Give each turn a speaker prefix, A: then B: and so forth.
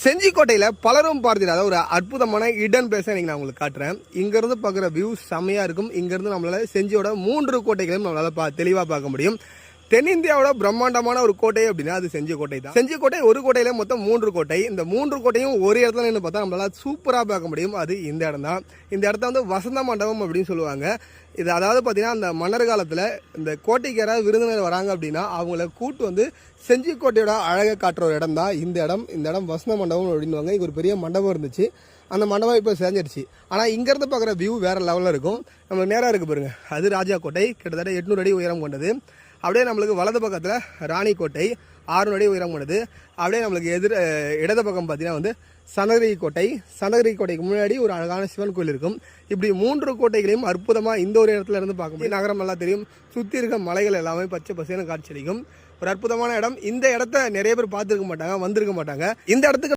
A: செஞ்சிக்கோட்டையில் பலரும் பார்த்துட்டு ஒரு அற்புதமான இடன் பிளேஸை இன்னைக்கு நான் உங்களுக்கு காட்டுறேன். இங்கேருந்து பார்க்குற வியூ செம்மையாக இருக்கும். இங்கேருந்து நம்மளால் செஞ்சியோட 3 கோட்டைகளையும் நம்மளால் தெளிவாக பார்க்க முடியும். தென்னிந்தியாவோட பிரம்மாண்டமான ஒரு கோட்டை அப்படின்னா அது செஞ்சிக்கோட்டை தான். செஞ்சிக்கோட்டை ஒரு கோட்டையில மொத்தம் 3 கோட்டை. இந்த 3 கோட்டையும் ஒரு இடத்துல நின்று பார்த்தா நம்மளால சூப்பராக பார்க்க முடியும். அது இந்த இடம் தான். இந்த இடத்த வந்து வசந்த மண்டபம் அப்படின்னு சொல்லுவாங்க. இது அதாவது பார்த்தீங்கன்னா அந்த மன்னர் காலத்தில் இந்த கோட்டைக்கு யாராவது விருந்தினர் வராங்க அப்படின்னா அவங்கள கூட்டு வந்து செஞ்சிக்கோட்டையோட அழகை காட்டுற ஒரு இடம் தான் இந்த இடம். இந்த இடம் வசந்த மண்டபம் அப்படின்வாங்க. இங்கே ஒரு பெரிய மண்டபம் இருந்துச்சு. அந்த மண்டபம் இப்போ செஞ்சிருச்சு. ஆனால் இங்கேருந்து பார்க்குற வியூ வேறு லெவலில் இருக்கும். நம்மளுக்கு நேராக இருக்குது பாருங்க, அது ராஜா கோட்டை. கிட்டத்தட்ட 800 அடி உயரம் கொண்டது. அப்படியே நம்மளுக்கு வலது பக்கத்தில் ராணிக்கோட்டை 600 அடி உயரம் கொண்டது. அப்படியே நம்மளுக்கு இடது பக்கம் பார்த்தீங்கன்னா வந்து சனகிரி கோட்டை. சனகிரி கோட்டைக்கு முன்னாடி ஒரு அழகான சிவன் கோயில் இருக்கும். இப்படி 3 கோட்டைகளையும் அற்புதமாக இந்த ஒரு இடத்துல இருந்து பார்க்க முடியும். நகரம் நல்லா தெரியும். சுற்றி இருக்க மலைகள் எல்லாமே பச்சை பசேன்னு காட்சியளிக்கும். ஒரு அற்புதமான இடம். இந்த இடத்த நிறைய பேர் பார்த்துருக்க மாட்டாங்க, வந்திருக்க மாட்டாங்க. இந்த இடத்துக்கு